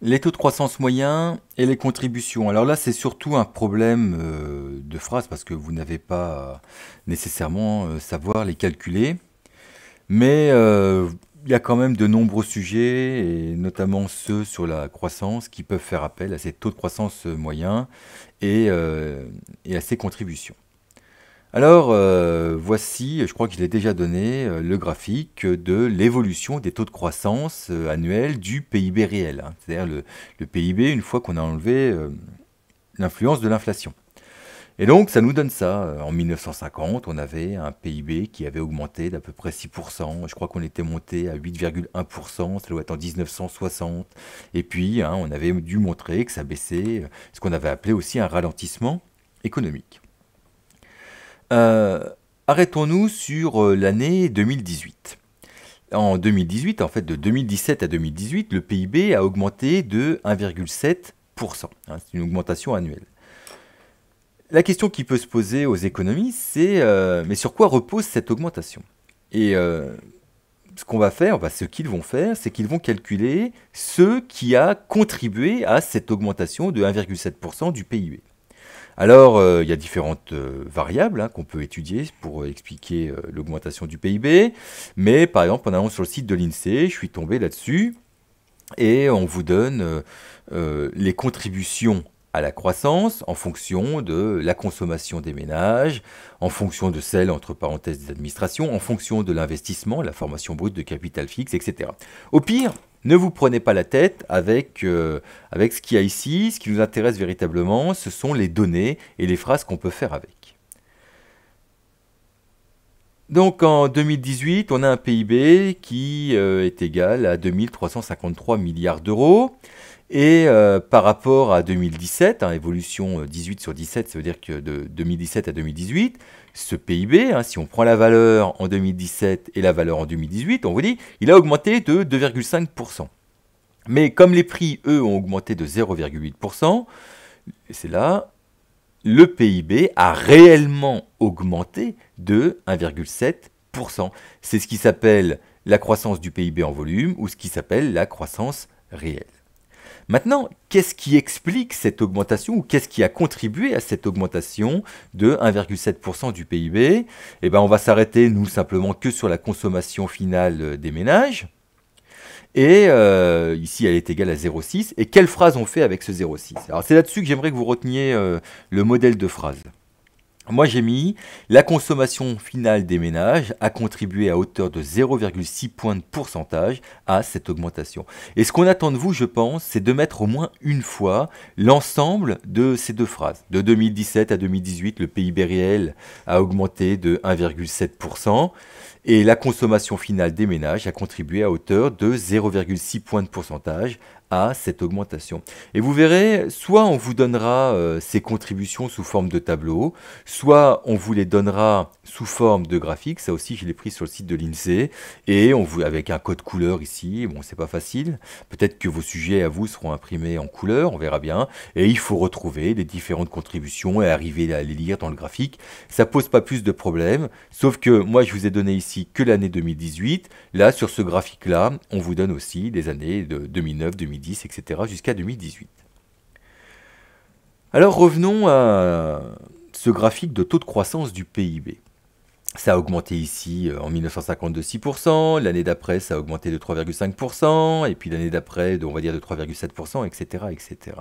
Les taux de croissance moyens et les contributions. Alors là, c'est surtout un problème de phrase parce que vous n'avez pas nécessairement savoir les calculer. Mais il y a quand même de nombreux sujets, et notamment ceux sur la croissance, qui peuvent faire appel à ces taux de croissance moyens et à ces contributions. Alors, voici, je crois que je l'ai déjà donné, le graphique de l'évolution des taux de croissance annuels du PIB réel, hein. C'est-à-dire le PIB une fois qu'on a enlevé l'influence de l'inflation. Et donc, ça nous donne ça. En 1950, on avait un PIB qui avait augmenté d'à peu près 6%. Je crois qu'on était monté à 8,1%, ça doit être en 1960. Et puis, hein, on avait dû montrer que ça baissait, ce qu'on avait appelé aussi un ralentissement économique. Euh, Arrêtons-nous sur l'année 2018. En 2018, en fait, de 2017 à 2018, le PIB a augmenté de 1,7%. Hein, c'est une augmentation annuelle. La question qui peut se poser aux économistes, c'est mais sur quoi repose cette augmentation? Et ce qu'on va faire, ce qu'ils vont faire, c'est qu'ils vont calculer ce qui a contribué à cette augmentation de 1,7% du PIB. Alors, il y a différentes variables hein, qu'on peut étudier pour expliquer l'augmentation du PIB. Mais par exemple, en allant sur le site de l'INSEE, je suis tombé là-dessus et on vous donne les contributions à la croissance en fonction de la consommation des ménages, en fonction de celle, entre parenthèses, des administrations, en fonction de l'investissement, la formation brute de capital fixe, etc. Au pire, ne vous prenez pas la tête avec ce qu'il y a ici. Ce qui nous intéresse véritablement, ce sont les données et les phrases qu'on peut faire avec. Donc en 2018, on a un PIB qui est égal à 2353 milliards d'euros. Et par rapport à 2017, hein, évolution 18 sur 17, ça veut dire que de 2017 à 2018, ce PIB, hein, si on prend la valeur en 2017 et la valeur en 2018, on vous dit, il a augmenté de 2,5%. Mais comme les prix, eux, ont augmenté de 0,8%, et c'est là, le PIB a réellement augmenté de 1,7%. C'est ce qui s'appelle la croissance du PIB en volume ou ce qui s'appelle la croissance réelle. Maintenant, qu'est-ce qui explique cette augmentation ou qu'est-ce qui a contribué à cette augmentation de 1,7% du PIB? Eh bien, on va s'arrêter, nous, simplement que sur la consommation finale des ménages. Et ici, elle est égale à 0,6. Et quelle phrase on fait avec ce 0,6? Alors, c'est là-dessus que j'aimerais que vous reteniez le modèle de phrase. Moi, j'ai mis la consommation finale des ménages a contribué à hauteur de 0,6 points de pourcentage à cette augmentation. Et ce qu'on attend de vous, je pense, c'est de mettre au moins une fois l'ensemble de ces deux phrases. De 2017 à 2018, le PIB réel a augmenté de 1,7%. Et la consommation finale des ménages a contribué à hauteur de 0,6 points de pourcentage à cette augmentation. Et vous verrez, soit on vous donnera ces contributions sous forme de tableau, soit on vous les donnera sous forme de graphique. Ça aussi, je l'ai pris sur le site de l'INSEE. Et avec un code couleur ici, bon, c'est pas facile. Peut-être que vos sujets à vous seront imprimés en couleur, on verra bien. Et il faut retrouver les différentes contributions et arriver à les lire dans le graphique. Ça pose pas plus de problèmes, sauf que moi, je vous ai donné ici que l'année 2018. Là, sur ce graphique-là, on vous donne aussi les années de 2009, 2010, etc. jusqu'à 2018. Alors revenons à ce graphique de taux de croissance du PIB. Ça a augmenté ici en 1950 de 6%, l'année d'après ça a augmenté de 3,5%, et puis l'année d'après, on va dire de 3,7%, etc., etc.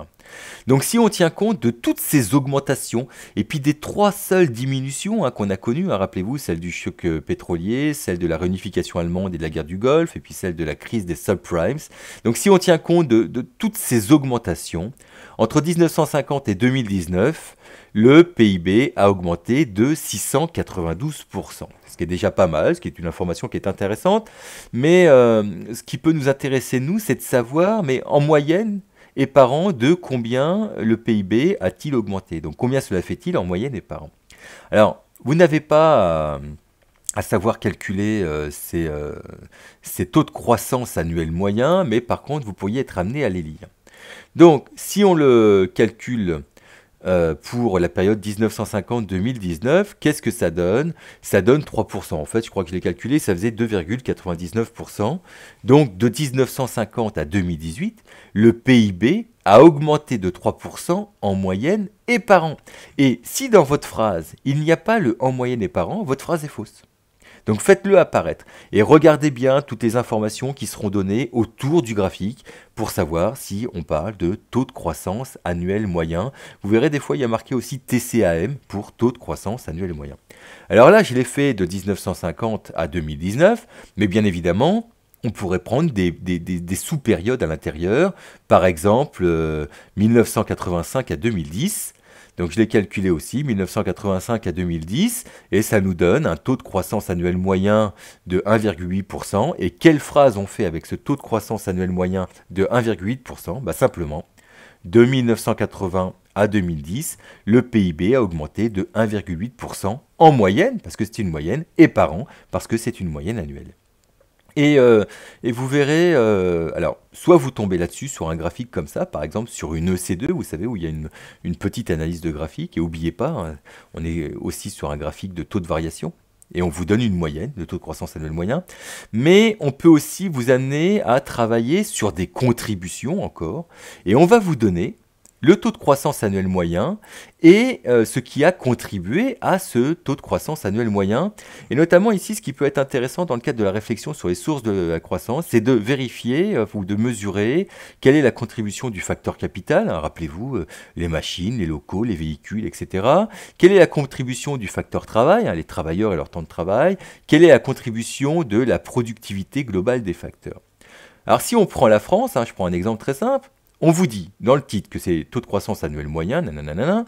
Donc si on tient compte de toutes ces augmentations, et puis des trois seules diminutions hein, qu'on a connues, hein, rappelez-vous, celle du choc pétrolier, celle de la réunification allemande et de la guerre du Golfe, et puis celle de la crise des subprimes. Donc si on tient compte de toutes ces augmentations, entre 1950 et 2019, le PIB a augmenté de 692%, ce qui est déjà pas mal, ce qui est une information qui est intéressante. Mais ce qui peut nous intéresser, nous, c'est de savoir, mais en moyenne et par an, de combien le PIB a-t-il augmenté. Donc combien cela fait-il en moyenne et par an. Alors, vous n'avez pas à savoir calculer ces taux de croissance annuels moyens, mais par contre, vous pourriez être amené à les lire. Donc, si on le calcule pour la période 1950-2019. Qu'est-ce que ça donne? Ça donne 3%. En fait, je crois que je l'ai calculé, ça faisait 2,99%. Donc, de 1950 à 2018, le PIB a augmenté de 3% en moyenne et par an. Et si dans votre phrase, il n'y a pas le en moyenne et par an, votre phrase est fausse. Donc faites-le apparaître et regardez bien toutes les informations qui seront données autour du graphique pour savoir si on parle de taux de croissance annuel moyen. Vous verrez des fois il y a marqué aussi TCAM pour taux de croissance annuel moyen. Alors là je l'ai fait de 1950 à 2019, mais bien évidemment on pourrait prendre des sous-périodes à l'intérieur, par exemple 1985 à 2010. Donc je l'ai calculé aussi, 1985 à 2010, et ça nous donne un taux de croissance annuel moyen de 1,8%. Et quelle phrase on fait avec ce taux de croissance annuel moyen de 1,8%? Bah simplement, de 1980 à 2010, le PIB a augmenté de 1,8% en moyenne, parce que c'est une moyenne, et par an, parce que c'est une moyenne annuelle. Et vous verrez, alors, soit vous tombez là-dessus sur un graphique comme ça, par exemple sur une EC2, vous savez, où il y a une petite analyse de graphique, et n'oubliez pas, hein, on est aussi sur un graphique de taux de variation, et on vous donne une moyenne, le taux de croissance annuel moyen, mais on peut aussi vous amener à travailler sur des contributions encore, et on va vous donner le taux de croissance annuel moyen et ce qui a contribué à ce taux de croissance annuel moyen. Et notamment ici, ce qui peut être intéressant dans le cadre de la réflexion sur les sources de la croissance, c'est de vérifier ou de mesurer quelle est la contribution du facteur capital. Hein, rappelez-vous, les machines, les locaux, les véhicules, etc. Quelle est la contribution du facteur travail, hein, les travailleurs et leur temps de travail. Quelle est la contribution de la productivité globale des facteurs. Alors si on prend la France, hein, je prends un exemple très simple, on vous dit dans le titre que c'est taux de croissance annuel moyen, nanana,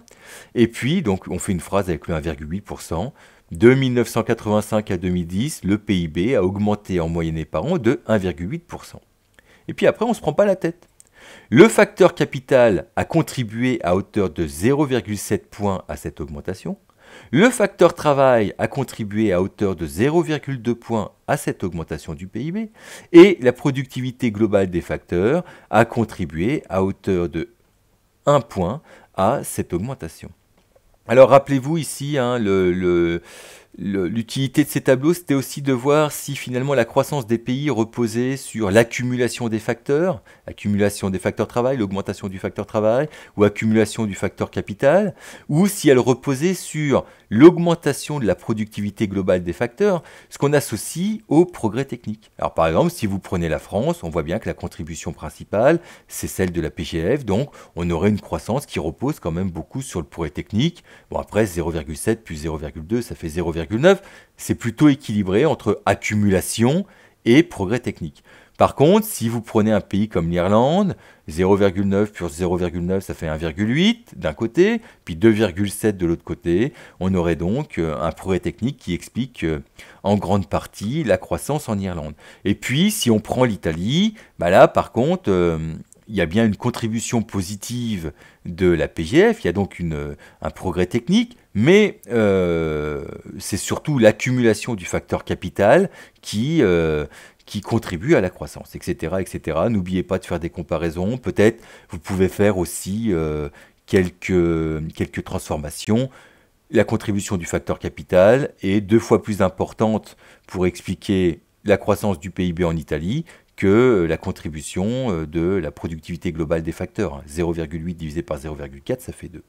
et puis donc on fait une phrase avec le 1,8%. De 1985 à 2010, le PIB a augmenté en moyenne et par an de 1,8%. Et puis après, on ne se prend pas la tête. Le facteur capital a contribué à hauteur de 0,7 points à cette augmentation. Le facteur travail a contribué à hauteur de 0,2 points à cette augmentation du PIB et la productivité globale des facteurs a contribué à hauteur de 1 point à cette augmentation. Alors rappelez-vous ici, hein, l'utilité de ces tableaux, c'était aussi de voir si finalement la croissance des pays reposait sur l'accumulation des facteurs travail, l'augmentation du facteur travail, ou accumulation du facteur capital, ou si elle reposait sur l'augmentation de la productivité globale des facteurs, ce qu'on associe au progrès technique. Alors par exemple, si vous prenez la France, on voit bien que la contribution principale, c'est celle de la PGF, donc on aurait une croissance qui repose quand même beaucoup sur le progrès technique. Bon après, 0,7 plus 0,2, ça fait 0,9, c'est plutôt équilibré entre accumulation et progrès technique. Par contre, si vous prenez un pays comme l'Irlande, 0,9 plus 0,9, ça fait 1,8 d'un côté, puis 2,7 de l'autre côté, on aurait donc un progrès technique qui explique en grande partie la croissance en Irlande. Et puis, si on prend l'Italie, bah là, par contre, il y a bien une contribution positive de la PGF, il y a donc un progrès technique, mais c'est surtout l'accumulation du facteur capital qui contribue à la croissance, etc. etc. N'oubliez pas de faire des comparaisons. Peut-être vous pouvez faire aussi quelques transformations. La contribution du facteur capital est 2 fois plus importante pour expliquer la croissance du PIB en Italie que la contribution de la productivité globale des facteurs. 0,8 divisé par 0,4, ça fait 2.